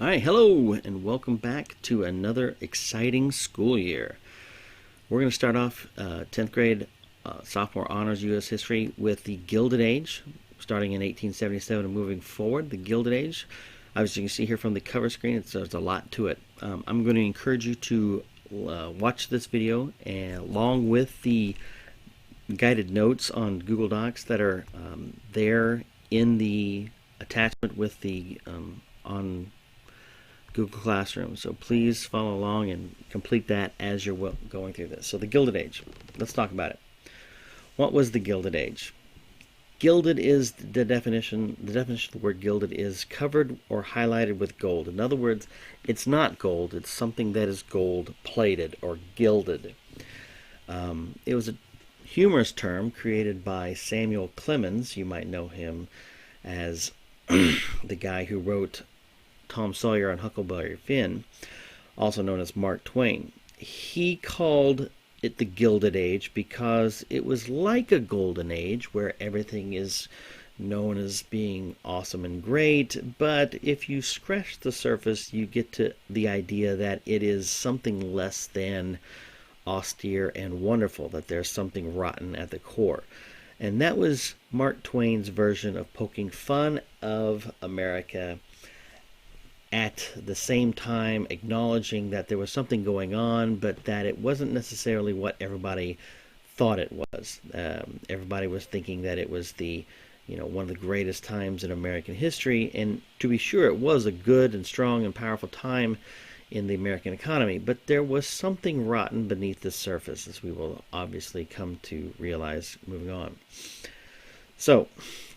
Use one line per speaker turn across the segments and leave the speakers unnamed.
All right, hello, and welcome back to another exciting school year. We're going to start off 10th grade sophomore honors U.S. history with the Gilded Age, starting in 1877 and moving forward. The Gilded Age, as you can see here from the cover screen, there's a lot to it. I'm going to encourage you to watch this video along with the guided notes on Google Docs that are there in the attachment with the on Google Classroom. So please follow along and complete that as you're going through this. So the Gilded Age, let's talk about it. What was the Gilded Age? Gilded is the definition. The definition of the word gilded is covered or highlighted with gold. In other words, it's not gold. It's something that is gold plated or gilded. It was a humorous term created by Samuel Clemens. You might know him as the guy who wrote Tom Sawyer and Huckleberry Finn, also known as Mark Twain. He called it the Gilded Age because it was like a golden age where everything is known as being awesome and great, but if you scratch the surface, you get to the idea that it is something less than austere and wonderful, that there's something rotten at the core. And that was Mark Twain's version of poking fun of America, at the same time acknowledging that there was something going on, but that it wasn't necessarily what everybody thought it was. Everybody was thinking that it was one of the greatest times in American history, and to be sure, it was a good and strong and powerful time in the American economy, but there was something rotten beneath the surface, as we will obviously come to realize moving on. So,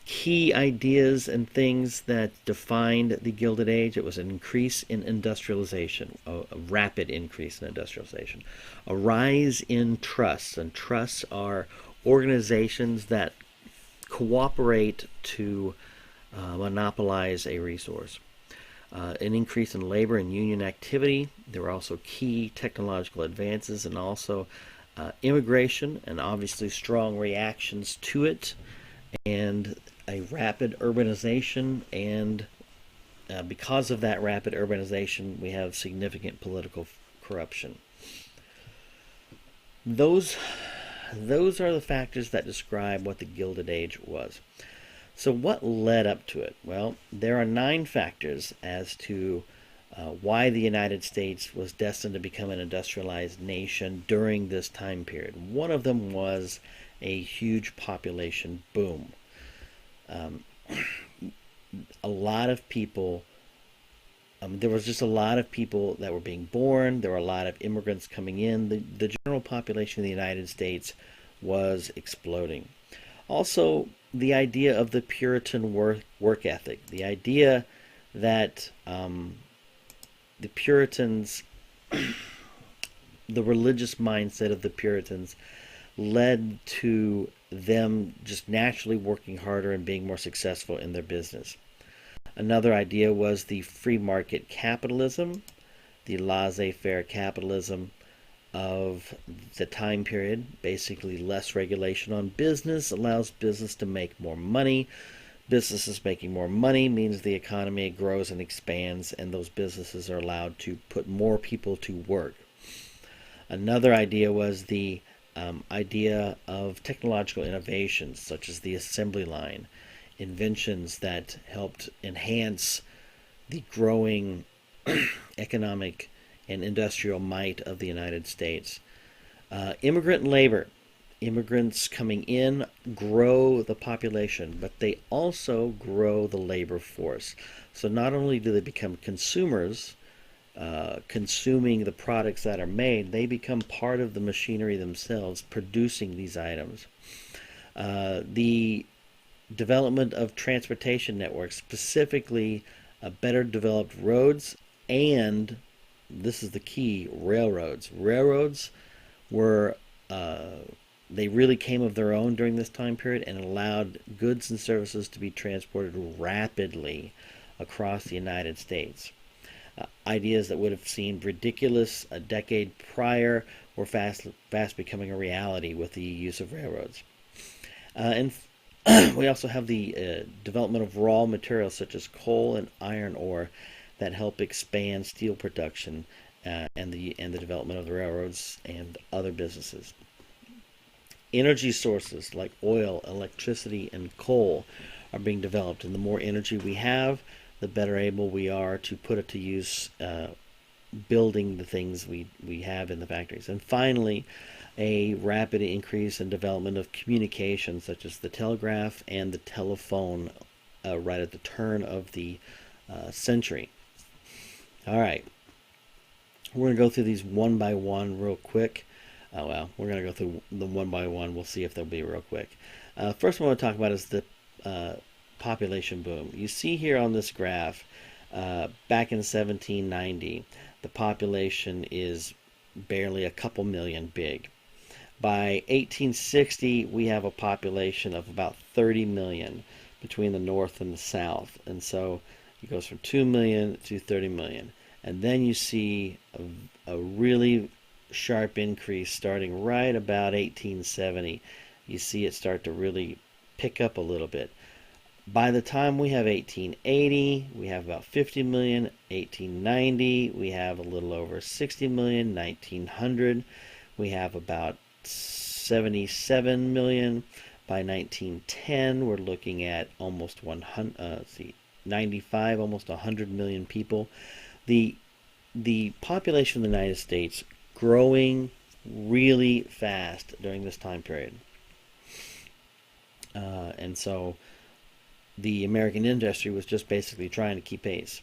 key ideas and things that defined the Gilded Age: it was an increase in industrialization, a rapid increase in industrialization, a rise in trusts, and trusts are organizations that cooperate to monopolize a resource. An increase in labor and union activity. There were also key technological advances and also immigration, and obviously strong reactions to it, and a rapid urbanization, and because of that rapid urbanization, we have significant political corruption. Those are the factors that describe what the Gilded Age was. So what led up to it? Well, there are 9 factors as to why the United States was destined to become an industrialized nation during this time period. One of them was a huge population boom. A lot of people, there was just a lot of people that were being born. There were a lot of immigrants coming in. The general population of the United States was exploding. Also, the idea of the Puritan work ethic, the idea that the Puritans, the religious mindset of the Puritans, led to them just naturally working harder and being more successful in their business. Another idea was the free market capitalism, the laissez-faire capitalism of the time period. Basically, less regulation on business allows business to make more money. Businesses making more money means the economy grows and expands, and those businesses are allowed to put more people to work. Another idea was the idea of technological innovations, such as the assembly line, inventions that helped enhance the growing economic and industrial might of the United States. Immigrant labor. Immigrants coming in grow the population, but they also grow the labor force. So not only do they become consumers, consuming the products that are made, they become part of the machinery themselves, producing these items. The development of transportation networks, specifically better developed roads, and this is the key, railroads. Railroads were, they really came of their own during this time period and allowed goods and services to be transported rapidly across the United States. Ideas that would have seemed ridiculous a decade prior were fast becoming a reality with the use of railroads. And we also have the development of raw materials such as coal and iron ore that help expand steel production and the development of the railroads and other businesses. Energy sources like oil, electricity, and coal are being developed, and the more energy we have, the better able we are to put it to use, building the things we have in the factories. And finally, a rapid increase in development of communication, such as the telegraph and the telephone, right at the turn of the century. All right, we're going to go through these one by one real quick. Oh, well, we're going to go through them one by one. We'll see if they'll be real quick. First one I want to talk about is the population boom. You see here on this graph, back in 1790, the population is barely a couple million big. By 1860, we have a population of about 30 million between the North and the South. And so it goes from 2 million to 30 million. And then you see a really sharp increase starting right about 1870. You see it start to really pick up a little bit. By the time we have 1880, we have about 50 million. 1890, we have a little over 60 million. 1900, we have about 77 million. By 1910, we're looking at almost 95, almost 100 million people. The population of the United States growing really fast during this time period. And so the American industry was just basically trying to keep pace.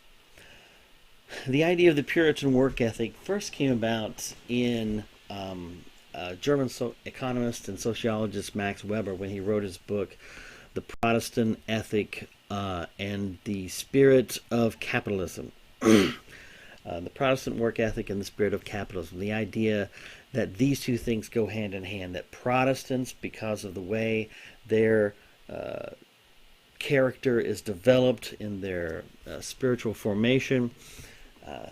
The idea of the Puritan work ethic first came about in German economist and sociologist Max Weber when he wrote his book, The Protestant Ethic and the Spirit of Capitalism. The Protestant work ethic and the spirit of capitalism. The idea that these two things go hand in hand, that Protestants, because of the way their character is developed in their spiritual formation,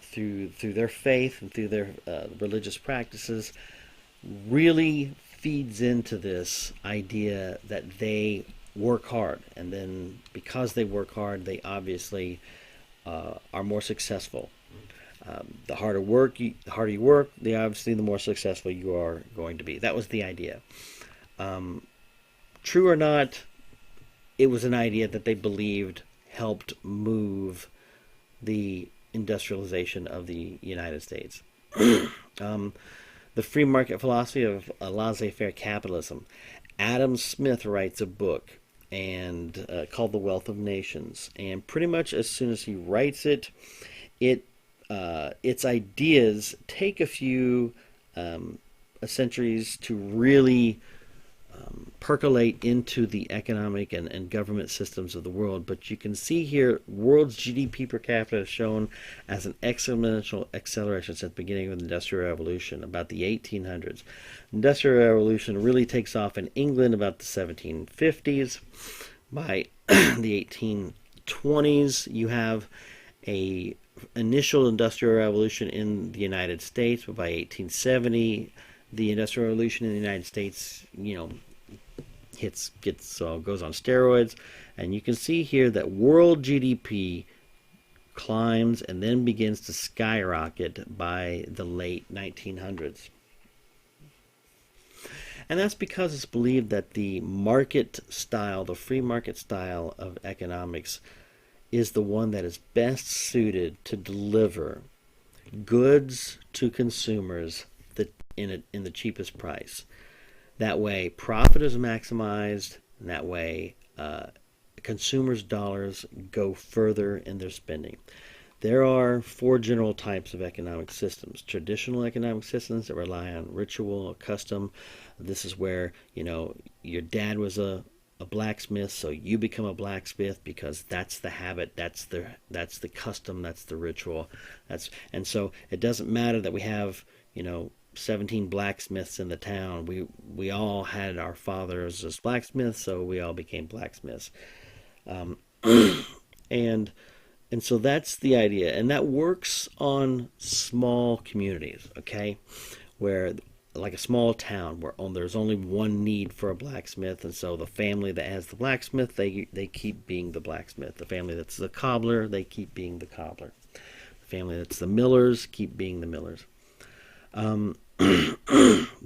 through their faith and through their religious practices, really feeds into this idea that they work hard, and then because they work hard, they obviously are more successful. The harder you work, the more successful you are going to be. That was the idea. True or not, it was an idea that they believed helped move the industrialization of the United States. The free market philosophy of laissez-faire capitalism. Adam Smith writes a book and called The Wealth of Nations, and pretty much as soon as he writes it, its ideas take a few centuries to really percolate into the economic and government systems of the world. But you can see here, world's GDP per capita is shown as an exponential acceleration since the beginning of the Industrial Revolution, about the 1800s. Industrial Revolution really takes off in England about the 1750s. By the 1820s, you have a initial Industrial Revolution in the United States, but by 1870, the Industrial Revolution in the United States, goes on steroids, and you can see here that world GDP climbs and then begins to skyrocket by the late 1900s. And that's because it's believed that the market style, the free market style of economics, is the one that is best suited to deliver goods to consumers in the cheapest price. That way, profit is maximized, and that way, consumers' dollars go further in their spending. There are four general types of economic systems. Traditional economic systems that rely on ritual or custom. This is where, your dad was a blacksmith, so you become a blacksmith because that's the habit, that's the custom, that's the ritual. And so it doesn't matter that we have, 17 blacksmiths in the town. We all had our fathers as blacksmiths, so we all became blacksmiths. And so that's the idea, and that works on small communities, okay, where like a small town where there's only one need for a blacksmith, and so the family that has the blacksmith, they keep being the blacksmith. The family that's the cobbler, they keep being the cobbler. family that's the Millers keep being the Millers.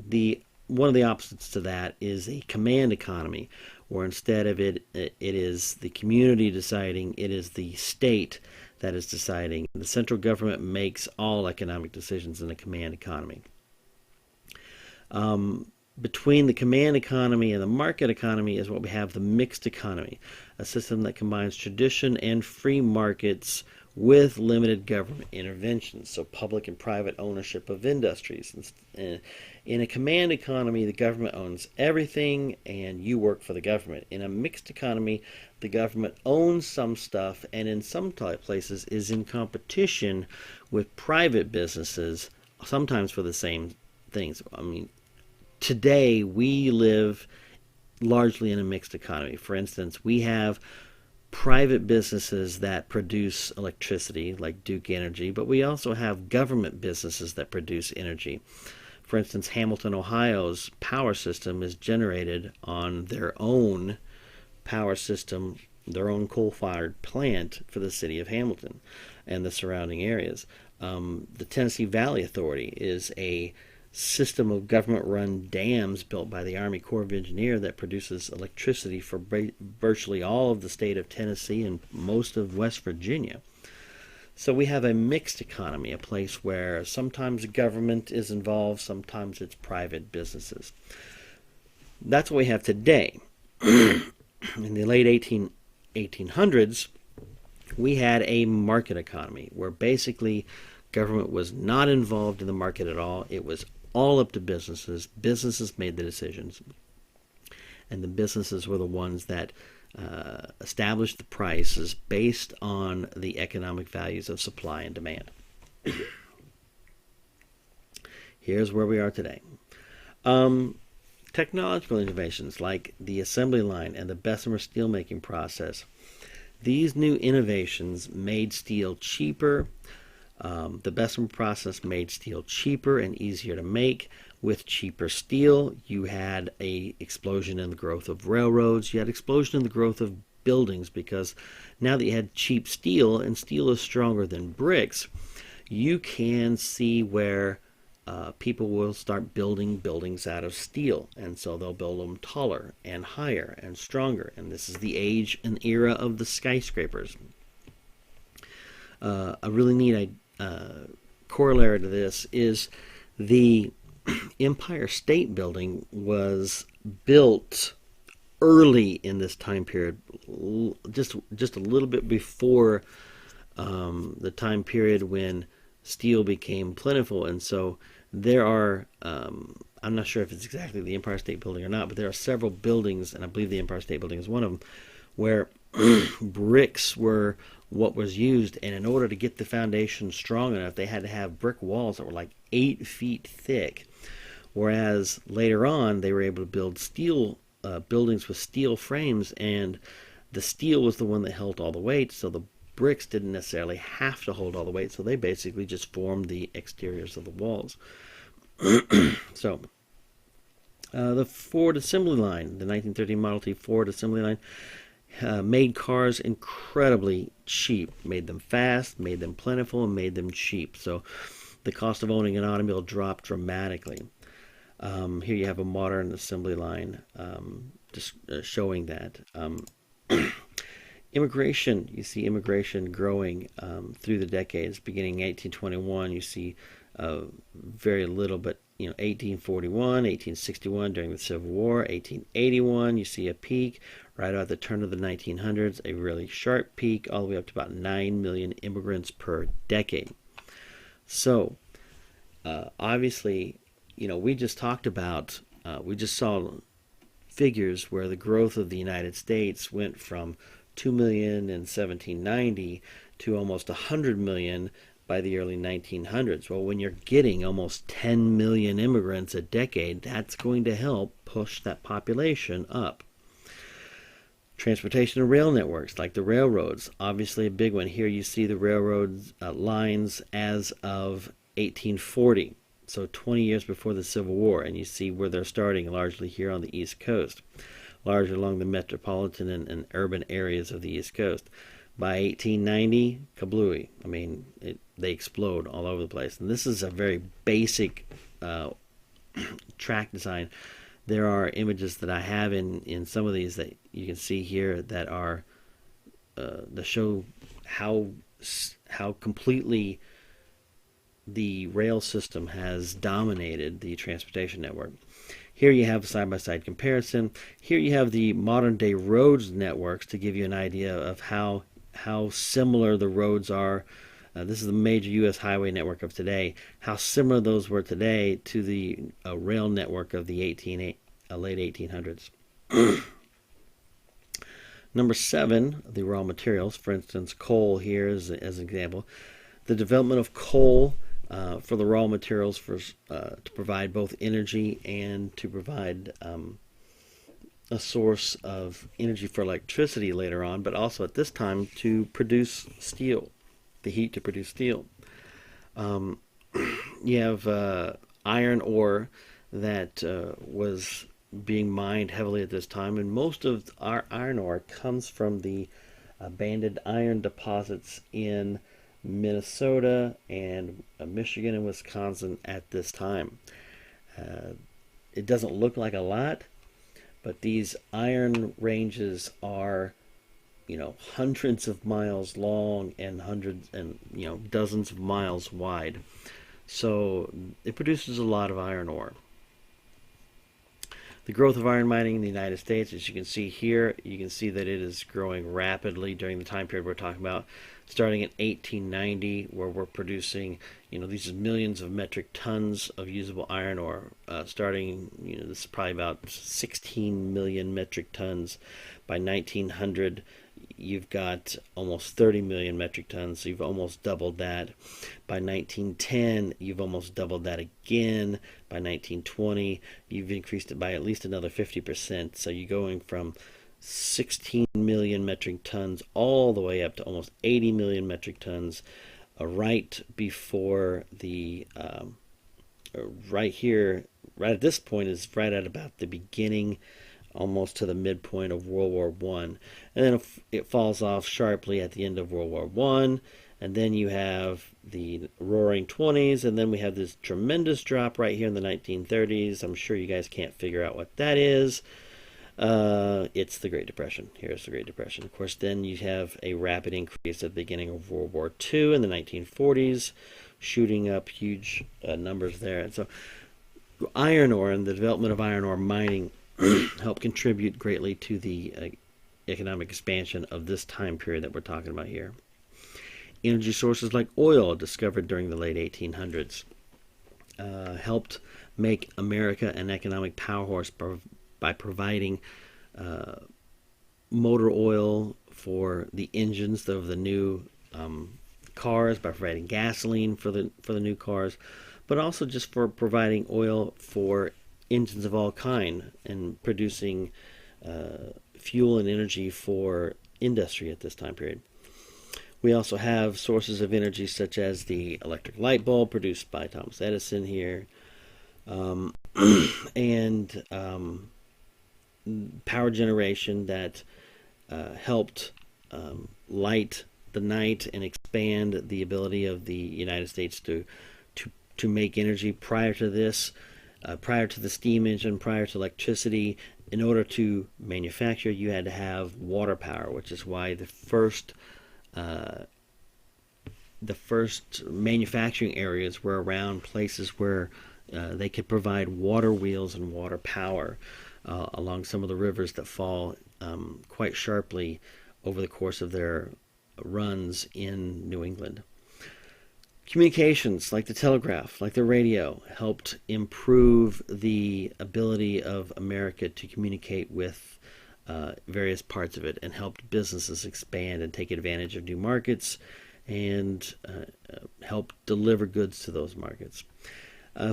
The one of the opposites to that is a command economy, where instead of it is the community deciding, it is the state that is deciding. The central government makes all economic decisions in a command economy. Between the command economy and the market economy is what we have the mixed economy, a system that combines tradition and free markets with limited government intervention, so public and private ownership of industries. In a command economy, the government owns everything and you work for the government. In a mixed economy, the government owns some stuff and in some places is in competition with private businesses, sometimes for the same things. I mean, today we live largely in a mixed economy. For instance, we have private businesses that produce electricity, like Duke Energy, but we also have government businesses that produce energy. For instance, Hamilton, Ohio's power system is generated on their own power system, their own coal-fired plant for the city of Hamilton and the surrounding areas. The Tennessee Valley Authority is a system of government-run dams built by the Army Corps of Engineers that produces electricity for virtually all of the state of Tennessee and most of West Virginia. So we have a mixed economy, a place where sometimes government is involved, sometimes it's private businesses. That's what we have today. In the late 1800s, we had a market economy where basically government was not involved in the market at all. It was all up to businesses. Businesses made the decisions, and the businesses were the ones that established the prices based on the economic values of supply and demand. Here's where we are today. Technological innovations like the assembly line and the Bessemer steelmaking process. These new innovations made steel cheaper. The Bessemer process made steel cheaper and easier to make. With cheaper steel, you had an explosion in the growth of railroads. You had explosion in the growth of buildings, because now that you had cheap steel, and steel is stronger than bricks, you can see where people will start building buildings out of steel, and so they'll build them taller and higher and stronger. And this is the age and era of the skyscrapers. A really neat corollary to this is the Empire State Building was built early in this time period, just a little bit before the time period when steel became plentiful. And so there are, I'm not sure if it's exactly the Empire State Building or not, but there are several buildings, and I believe the Empire State Building is one of them, where bricks were what was used, and in order to get the foundation strong enough, they had to have brick walls that were like 8 feet thick. Whereas later on, they were able to build steel buildings with steel frames, and the steel was the one that held all the weight, so the bricks didn't necessarily have to hold all the weight, so they basically just formed the exteriors of the walls. So, the Ford assembly line, the 1930 Model T Ford assembly line, made cars incredibly cheap, made them fast, made them plentiful, and made them cheap. So the cost of owning an automobile dropped dramatically. Here you have a modern assembly line, just showing that. Immigration, you see immigration growing through the decades. Beginning in 1821, you see very little, but 1841, 1861 during the Civil War, 1881, you see a peak right at the turn of the 1900s, a really sharp peak all the way up to about 9 million immigrants per decade. So, obviously, we just talked about, we just saw figures where the growth of the United States went from 2 million in 1790 to almost 100 million by the early 1900s. Well, when you're getting almost 10 million immigrants a decade, that's going to help push that population up. Transportation and rail networks, like the railroads, obviously a big one. Here you see the railroad lines as of 1840, so 20 years before the Civil War, and you see where they're starting largely here on the East Coast, largely along the metropolitan and urban areas of the East Coast. By 1890, kablooey. I mean, they explode all over the place. And this is a very basic track design. There are images that I have in some of these that you can see here that are that show how completely the rail system has dominated the transportation network. Here you have a side-by-side comparison. Here you have the modern-day roads networks to give you an idea of how similar the roads are. This is the major U.S. highway network of today. How similar those were today to the rail network of the late 1800s. Number 7, the raw materials. For instance, coal here as an example. The development of coal for the raw materials to provide both energy and to provide a source of energy for electricity later on, but also at this time to produce steel, the heat to produce steel. You have iron ore that was being mined heavily at this time, and most of our iron ore comes from the abandoned iron deposits in Minnesota and Michigan and Wisconsin at this time. It doesn't look like a lot, but these iron ranges are, hundreds of miles long and hundreds and dozens of miles wide. So it produces a lot of iron ore. The growth of iron mining in the United States, as you can see here, you can see that it is growing rapidly during the time period we're talking about, starting in 1890, where we're producing, these millions of metric tons of usable iron ore. Starting, this is probably about 16 million metric tons. By 1900, you've got almost 30 million metric tons, so you've almost doubled that. By 1910, you've almost doubled that again. By 1920, you've increased it by at least another 50%. So you're going from 16 million metric tons all the way up to almost 80 million metric tons right before the, right here, right at this point is right at about the beginning, almost to the midpoint of World War I. And then it falls off sharply at the end of World War I. And then you have the roaring 20s, and then we have this tremendous drop right here in the 1930s. I'm sure you guys can't figure out what that is. It's the Great Depression. Here's the Great Depression. Of course, then you have a rapid increase at the beginning of World War II in the 1940s, shooting up huge numbers there. And so iron ore and the development of iron ore mining helped contribute greatly to the economic expansion of this time period that we're talking about here. Energy sources like oil, discovered during the late 1800s, helped make America an economic powerhouse by providing motor oil for the engines of the new cars, by providing gasoline for the new cars, but also just for providing oil for engines of all kind and producing fuel and energy for industry at this time period. We also have sources of energy such as the electric light bulb produced by Thomas Edison here, and power generation that helped light the night and expand the ability of the United States to make energy. Prior to this, prior to the steam engine, prior to electricity, in order to manufacture, you had to have water power, which is why the first manufacturing areas were around places where they could provide water wheels and water power along some of the rivers that fall quite sharply over the course of their runs in New England. Communications, like the telegraph, like the radio, helped improve the ability of America to communicate with various parts of it, and helped businesses expand and take advantage of new markets and help deliver goods to those markets.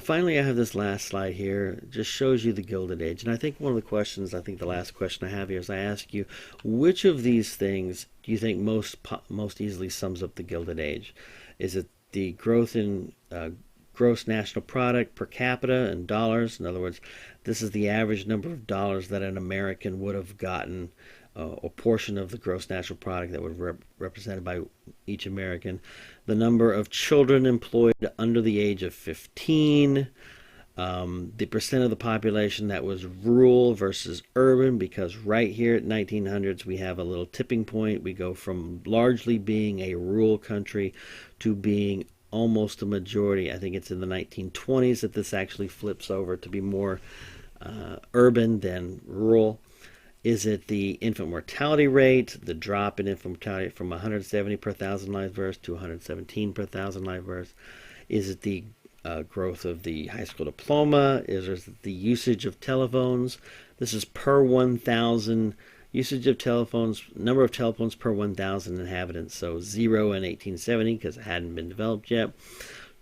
Finally, I have this last slide here. It just shows you the Gilded Age. And I think one of the questions, the last question I have here is I ask you, which of these things do you think most easily sums up the Gilded Age? Is it the growth in gross national product per capita in dollars? In other words, this is the average number of dollars that an American would have gotten or portion of the gross national product that was represented by each American, the number of children employed under the age of 15, the percent of the population that was rural versus urban, because right here at 1900s we have a little tipping point. We go from largely being a rural country to being almost a majority. I think it's in the 1920s that this actually flips over to be more urban than rural. Is it the infant mortality rate, the drop in infant mortality from 170 per thousand live births to 117 per thousand live births? Is it the growth of the high school diploma? Is it the usage of telephones? This is per 1,000 usage of telephones, number of telephones per 1,000 inhabitants. So 0 in 1870 because it hadn't been developed yet,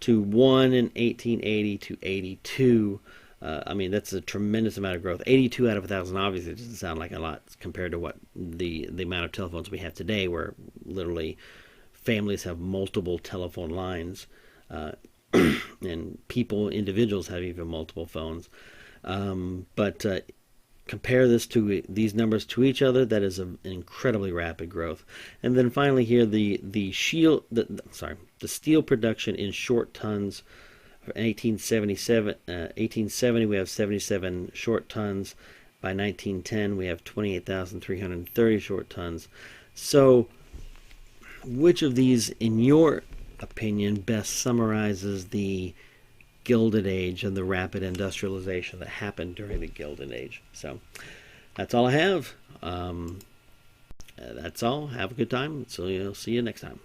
to 1 in 1880 to 82. I mean, that's a tremendous amount of growth. 82 out of 1,000 obviously doesn't sound like a lot compared to what the amount of telephones we have today, where literally families have multiple telephone lines, and individuals have even multiple phones. But compare these numbers to each other, that is an incredibly rapid growth. And then finally here, the steel production in short tons. 1870 we have 77 short tons. By 1910 we have 28,330 short tons. So which of these, in your opinion, best summarizes the Gilded Age and the rapid industrialization that happened during the Gilded Age? So that's all I have. That's all. Have a good time. So see you next time.